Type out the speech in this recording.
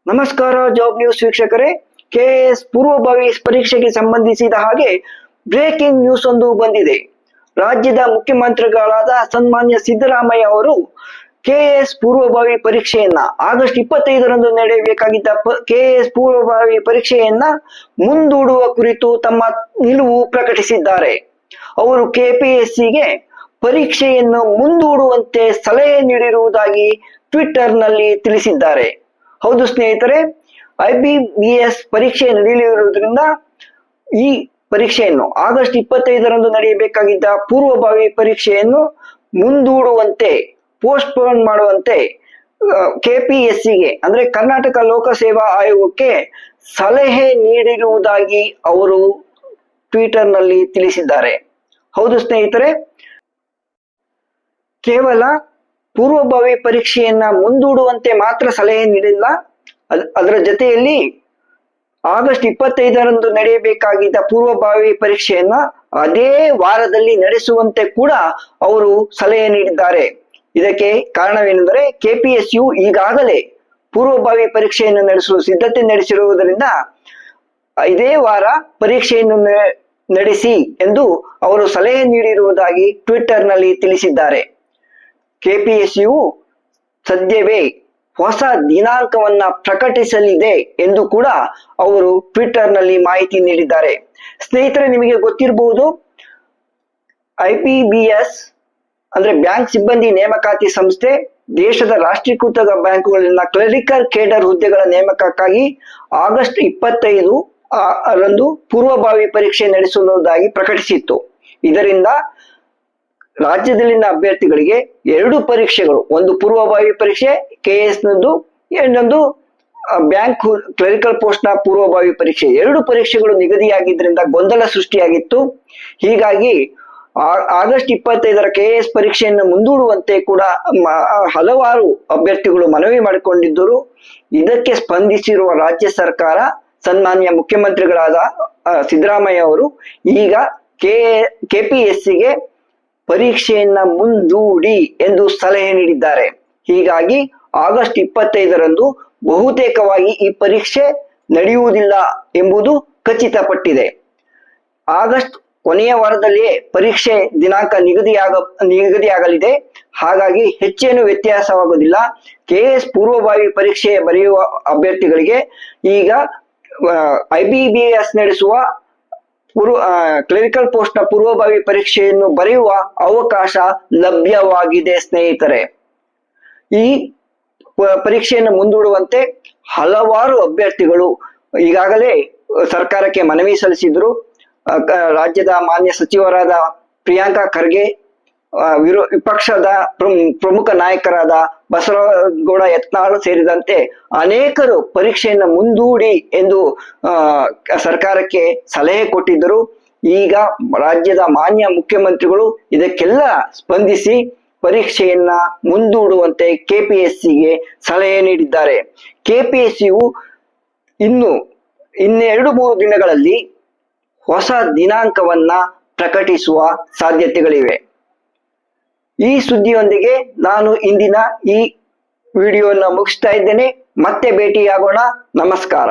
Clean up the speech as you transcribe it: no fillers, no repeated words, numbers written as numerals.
ನಮಸ್ಕಾರ job news ವೀಕ್ಷಕರೇ. KAS ಪೂರ್ವಭಾವಿ ಪರೀಕ್ಷೆಗೆ ಸಂಬಂಧಿಸಿದ ಹಾಗೆ ಬ್ರೇಕಿಂಗ್ ನ್ಯೂಸ್ ಒಂದು ಬಂದಿದೆ. ರಾಜ್ಯದ ಮುಖ್ಯಮಂತ್ರಿಗಳಾದ ಸನ್ಮಾನ್ಯ ಸಿದ್ದರಾಮಯ್ಯ ಅವರು ಕೆಎಎಸ್ ಪೂರ್ವಭಾವಿ ಪರೀಕ್ಷೆಯನ್ನ ಆಗಸ್ಟ್ 25ರಂದು ನಡೆಯಬೇಕಾಗಿದ್ದ ಕೆಎಎಸ್ ಪೂರ್ವಭಾವಿ ಪರೀಕ್ಷೆಯನ್ನ ಮುಂದೂಡುವ ಕುರಿತು ತಮ್ಮ ನಿಲುವು ಪ್ರಕಟಿಸಿದ್ದಾರೆ. ಅವರು ಕೆಪಿಎಸ್ಸಿಗೆ ಪರೀಕ್ಷೆಯನ್ನು ಮುಂದೂಡುವಂತೆ ಸಲಹೆ ನೀಡಿರುವುದಾಗಿ ಟ್ವಿಟರ್ನಲ್ಲಿ ತಿಳಿಸಿದ್ದಾರೆ. ಹೌದು ಸ್ನೇಹಿತರೆ, IBBS ಪರೀಕ್ಷೆ ನಡೆಯಲಿರುವುದರಿಂದ ಈ ಪರೀಕ್ಷೆಯನ್ನು ಆಗಸ್ಟ್ 25ರಂದು ನಡೆಯಬೇಕಾಗಿದ್ದ ಪೂರ್ವಭಾವಿ ಪರೀಕ್ಷೆಯನ್ನು ಮುಂದೂಡುವಂತೆ ಪೋಸ್ಟ್ಪೋನ್ ಮಾಡುವಂತೆ ಕೆಪಿಎಸ್ಸಿಗೆ ಅಂದ್ರೆ ಕರ್ನಾಟಕ ಲೋಕಸೇವಾ ಆಯೋಗಕ್ಕೆ ಸಲಹೆ ನೀಡಿರುವುದಾಗಿ ಅವರು ಟ್ವಿಟರ್ನಲ್ಲಿ ತಿಳಿಸಿದ್ದಾರೆ. ಹೌದು ಸ್ನೇಹಿತರೆ, ಕೇವಲ ಪೂರ್ವಭಾವಿ ಪರೀಕ್ಷೆಯನ್ನ ಮುಂದೂಡುವಂತೆ ಮಾತ್ರ ಸಲಹೆ ನೀಡಿಲ್ಲ, ಅದರ ಜೊತೆಯಲ್ಲಿ ಆಗಸ್ಟ್ 25ರಂದು ನಡೆಯಬೇಕಾಗಿದ್ದ ಪೂರ್ವಭಾವಿ ಪರೀಕ್ಷೆಯನ್ನ ಅದೇ ವಾರದಲ್ಲಿ ನಡೆಸುವಂತೆ ಕೂಡ ಅವರು ಸಲಹೆ ನೀಡಿದ್ದಾರೆ. ಇದಕ್ಕೆ ಕಾರಣವೇನೆಂದರೆ ಕೆಪಿಎಸ್ಯು ಈಗಾಗಲೇ ಪೂರ್ವಭಾವಿ ಪರೀಕ್ಷೆಯನ್ನು ನಡೆಸಲು ಸಿದ್ಧತೆ ನಡೆಸಿರುವುದರಿಂದ ಇದೇ ವಾರ ಪರೀಕ್ಷೆಯನ್ನು ನಡೆಸಿ ಎಂದು ಅವರು ಸಲಹೆ ನೀಡಿರುವುದಾಗಿ ಟ್ವಿಟರ್ನಲ್ಲಿ ತಿಳಿಸಿದ್ದಾರೆ. ಕೆಪಿಎಸ್ಯು ಸದ್ಯವೇ ಹೊಸ ದಿನಾಂಕವನ್ನ ಪ್ರಕಟಿಸಲಿದೆ ಎಂದು ಕೂಡ ಅವರು ಟ್ವಿಟರ್ನಲ್ಲಿ ಮಾಹಿತಿ ನೀಡಿದ್ದಾರೆ. ಸ್ನೇಹಿತರೆ, ನಿಮಗೆ ಗೊತ್ತಿರಬಹುದು, IBBS ಅಂದ್ರೆ ಬ್ಯಾಂಕ್ ಸಿಬ್ಬಂದಿ ನೇಮಕಾತಿ ಸಂಸ್ಥೆ ದೇಶದ ರಾಷ್ಟ್ರೀಕೃತ ಬ್ಯಾಂಕುಗಳಲ್ಲಿನ ಕ್ಲರಿಕಲ್ ಕೇಡರ್ ಹುದ್ದೆಗಳ ನೇಮಕಕ್ಕಾಗಿ ಆಗಸ್ಟ್ 25ರಂದು ಪೂರ್ವಭಾವಿ ಪರೀಕ್ಷೆ ನಡೆಸುವುದಾಗಿ ಪ್ರಕಟಿಸಿತ್ತು. ಇದರಿಂದ ರಾಜ್ಯದಲ್ಲಿನ ಅಭ್ಯರ್ಥಿಗಳಿಗೆ ಎರಡು ಪರೀಕ್ಷೆಗಳು, ಒಂದು ಪೂರ್ವಭಾವಿ ಪರೀಕ್ಷೆ ಕೆಎಸ್ ನದ್ದು, ಇನ್ನೊಂದು ಬ್ಯಾಂಕ್ ಕ್ಲರಿಕಲ್ ಪೋಸ್ಟ್ ನ ಪೂರ್ವಭಾವಿ ಪರೀಕ್ಷೆ, ಎರಡು ಪರೀಕ್ಷೆಗಳು ನಿಗದಿಯಾಗಿದ್ದರಿಂದ ಗೊಂದಲ ಸೃಷ್ಟಿಯಾಗಿತ್ತು. ಹೀಗಾಗಿ ಆಗಸ್ಟ್ 25ರ ಕೆಎಸ್ ಪರೀಕ್ಷೆಯನ್ನು ಮುಂದೂಡುವಂತೆ ಕೂಡ ಹಲವಾರು ಅಭ್ಯರ್ಥಿಗಳು ಮನವಿ ಮಾಡಿಕೊಂಡಿದ್ದರು. ಇದಕ್ಕೆ ಸ್ಪಂದಿಸಿರುವ ರಾಜ್ಯ ಸರ್ಕಾರ, ಸನ್ಮಾನ್ಯ ಮುಖ್ಯಮಂತ್ರಿಗಳಾದ ಸಿದ್ದರಾಮಯ್ಯ ಅವರು ಈಗ ಕೆಪಿಎಸ್ಸಿಗೆ ಪರೀಕ್ಷೆಯನ್ನ ಮುಂದೂಡಿ ಎಂದು ಸಲಹೆ ನೀಡಿದ್ದಾರೆ. ಹೀಗಾಗಿ ಆಗಸ್ಟ್ 25ರಂದು ಬಹುತೇಕವಾಗಿ ಈ ಪರೀಕ್ಷೆ ನಡೆಯುವುದಿಲ್ಲ ಎಂಬುದು ಖಚಿತಪಟ್ಟಿದೆ. ಆಗಸ್ಟ್ ಕೊನೆಯ ವಾರದಲ್ಲಿಯೇ ಪರೀಕ್ಷೆ ದಿನಾಂಕ ನಿಗದಿಯಾಗಲಿದೆ. ಹಾಗಾಗಿ ಹೆಚ್ಚೇನು ವ್ಯತ್ಯಾಸವಾಗುವುದಿಲ್ಲ. ಕೆಎಸ್ ಪೂರ್ವಭಾವಿ ಪರೀಕ್ಷೆ ಬರೆಯುವ ಅಭ್ಯರ್ಥಿಗಳಿಗೆ ಈಗ IBBS ನಡೆಸುವ ಕ್ಲರಿಕಲ್ ಪೋಸ್ಟ್ ನ ಪೂರ್ವಭಾವಿ ಪರೀಕ್ಷೆಯನ್ನು ಬರೆಯುವ ಅವಕಾಶ ಲಭ್ಯವಾಗಿದೆ. ಸ್ನೇಹಿತರೆ, ಈ ಪರೀಕ್ಷೆಯನ್ನು ಮುಂದೂಡುವಂತೆ ಹಲವಾರು ಅಭ್ಯರ್ಥಿಗಳು ಈಗಾಗಲೇ ಸರ್ಕಾರಕ್ಕೆ ಮನವಿ ಸಲ್ಲಿಸಿದ್ರು. ರಾಜ್ಯದ ಮಾನ್ಯ ಸಚಿವರಾದ ಪ್ರಿಯಾಂಕಾ ಖರ್ಗೆ, ವಿಪಕ್ಷದ ಪ್ರಮುಖ ನಾಯಕರಾದ ಬಸವರಾಜಗೌಡ ಯತ್ನಾಳ್ ಸೇರಿದಂತೆ ಅನೇಕರು ಪರೀಕ್ಷೆಯನ್ನು ಮುಂದೂಡಿ ಎಂದು ಸರ್ಕಾರಕ್ಕೆ ಸಲಹೆ ಕೊಟ್ಟಿದ್ದರು. ಈಗ ರಾಜ್ಯದ ಮಾನ್ಯ ಮುಖ್ಯಮಂತ್ರಿಗಳು ಇದಕ್ಕೆಲ್ಲ ಸ್ಪಂದಿಸಿ ಪರೀಕ್ಷೆಯನ್ನ ಮುಂದೂಡುವಂತೆ ಕೆಪಿಎಸ್ಸಿಗೆ ಸಲಹೆ ನೀಡಿದ್ದಾರೆ. ಕೆಪಿಎಸ್ಸಿಯು ಇನ್ನು 2-3 ದಿನಗಳಲ್ಲಿ ಹೊಸ ದಿನಾಂಕವನ್ನ ಪ್ರಕಟಿಸುವ ಸಾಧ್ಯತೆಗಳಿವೆ. ಈ ಸುದ್ದಿಯೊಂದಿಗೆ ನಾನು ಇಂದಿನ ಈ ವಿಡಿಯೋನ ಮುಗಿಸ್ತಾ ಇದ್ದೇನೆ. ಮತ್ತೆ ಭೇಟಿಯಾಗೋಣ. ನಮಸ್ಕಾರ.